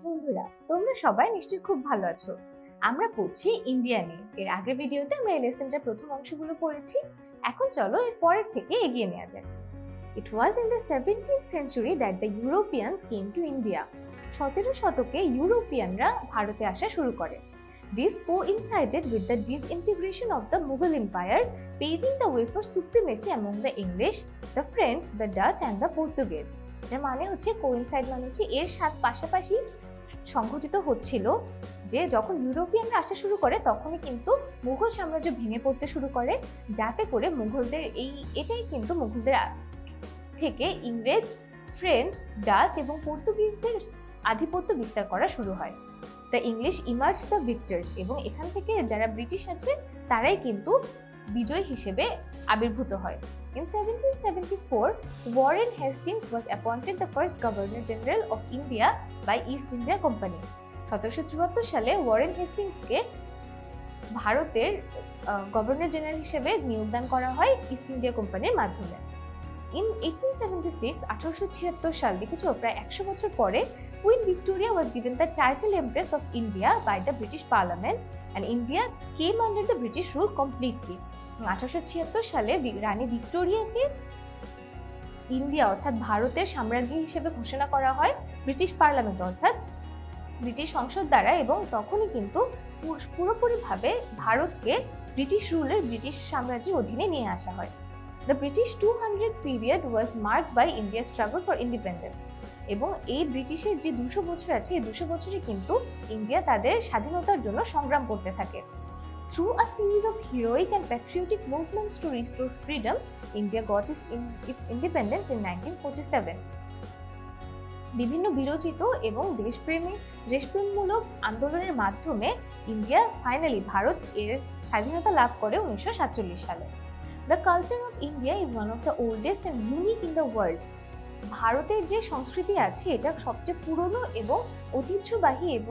বন্ধুরা, তোমরা সবাই নিশ্চয়ই খুব ভালো আছো। আমরা পড়ছি ইন্ডিয়া নিয়ে। এর আগের ভিডিওতে আমরা এই লেসনটার প্রথম অংশগুলো পড়েছি। এখন চলো এর পরের থেকে এগিয়ে নেওয়া যাক। It was in the 17th century that the Europeans came to India. 17 শতকে ইউরোপিয়ানরা ভারতে আসা শুরু করে। This coincided with the disintegration of the Mughal Empire, paving the way for supremacy among the English, the French, the Dutch and the Portuguese. এর মানে হচ্ছে coincide মানে হচ্ছে এর সাথে পাশাপাশি সংঘটিত হচ্ছিল যে যখন ইউরোপিয়ানরা আসা শুরু করে তখনই কিন্তু মুঘল সাম্রাজ্য ভেঙে পড়তে শুরু করে, যাতে করে মুঘলদের এটাই কিন্তু মুঘলদের থেকে ইংরেজ, ফ্রেঞ্চ, ডাচ এবং পর্তুগিজদের আধিপত্য বিস্তার করা শুরু হয়। দ্য ইংলিশ ইমার্জ দ্য ভিক্টরস, এবং এখান থেকে যারা ব্রিটিশ আছে তারাই কিন্তু বিজয় হিসেবে আবির্ভূত হয়। In 1774, Warren Hastings was appointed the first Governor General of India by East India Company. 1774 সালে ওয়ারেন হেস্টিংসকে ভারতের গভর্নর জেনারেল হিসেবে নিয়োগদান করা হয় ইস্ট ইন্ডিয়া কোম্পানির মাধ্যমে। In 1876, 1876 সাল দেখেছো, প্রায় 100 বছর পরে Queen Victoria was given the title Empress of India by the British Parliament and India came under the British rule completely. 1876 সালে রানী ভিক্টোরিয়াকে ইন্ডিয়া অর্থাৎ ভারতের সাম্রাজ্ঞী হিসেবে ঘোষণা করা হয় ব্রিটিশ পার্লামেন্ট অর্থাৎ ব্রিটিশ সংসদ দ্বারা, এবং তখনই কিন্তু পুরোপুরিভাবে ভারতকে ব্রিটিশ রুলের ব্রিটিশ সাম্রাজ্যের অধীনে নিয়ে আসা হয়। The British 200 period was marked by India's struggle for independence. এবং এই ব্রিটিশের যে 200 বছর আছে এই 200 বছরে কিন্তু ইন্ডিয়া তাদের স্বাধীনতার জন্য সংগ্রাম করতে থাকে। Through a series of heroic and patriotic movements to restore freedom, India got its independence in 1947. বিভিন্ন বিরচিত এবং দেশপ্রেমমূলক আন্দোলনের মাধ্যমে ইন্ডিয়া ফাইনালি ভারত এর স্বাধীনতা লাভ করে 1947 সালে। The culture of India is one of the oldest and unique in the world. ভারতের যে সংস্কৃতি আছে এটা সবচেয়ে পুরনো এবং ঐতিহ্যবাহীর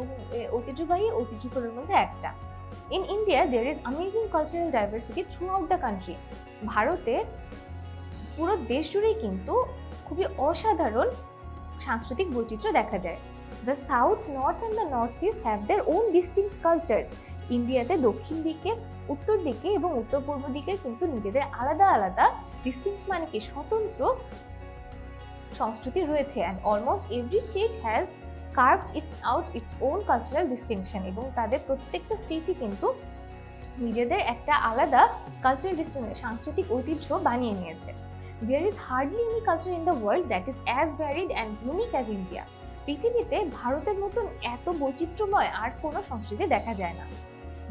মধ্যে একটা। In India, there is amazing cultural diversity throughout the country. ভারতে পুরো দেশ জুড়েই কিন্তু খুবই অসাধারণ সাংস্কৃতিক বৈচিত্র্য দেখা যায়। The South, North and the Northeast have their own distinct cultures. ইন্ডিয়াতে দক্ষিণ দিকে, উত্তর দিকে এবং উত্তর পূর্ব দিকে কিন্তু নিজেদের আলাদা আলাদা ডিস্টিংক্ট মানে কি স্বতন্ত্র সংস্কৃতি রয়েছে, and almost every state has carved out its own cultural distinction, এবং তাদের প্রত্যেকটা স্টেটই কিন্তু নিজেদের একটা আলাদা কালচারাল ডিস্টিংশন সাংস্কৃতিক ঐতিহ্য বানিয়ে নিয়েছে। There is hardly any culture in the world that is as varied and unique as India. পৃথিবীতে ভারতের মতন এত বৈচিত্র্যময় আর কোনো সংস্কৃতি দেখা যায় না।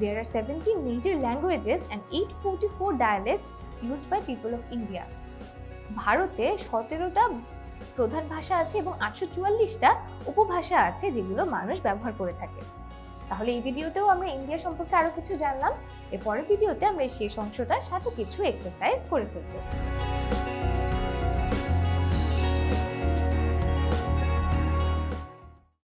There are 70 major languages and 844 dialects used by people of India. ভারতে 17টা প্রধান ভাষা আছে এবং 844টা উপভাষা আছে যেগুলো মানুষ ব্যবহার করে থাকে। তাহলে এই ভিডিওতেও আমরা ইন্ডিয়া সম্পর্কে আরো কিছু জানলাম। এর পরের ভিডিওতে আমরা এই শেষ অংশটার সাথে কিছু এক্সারসাইজ করে ফেলবো।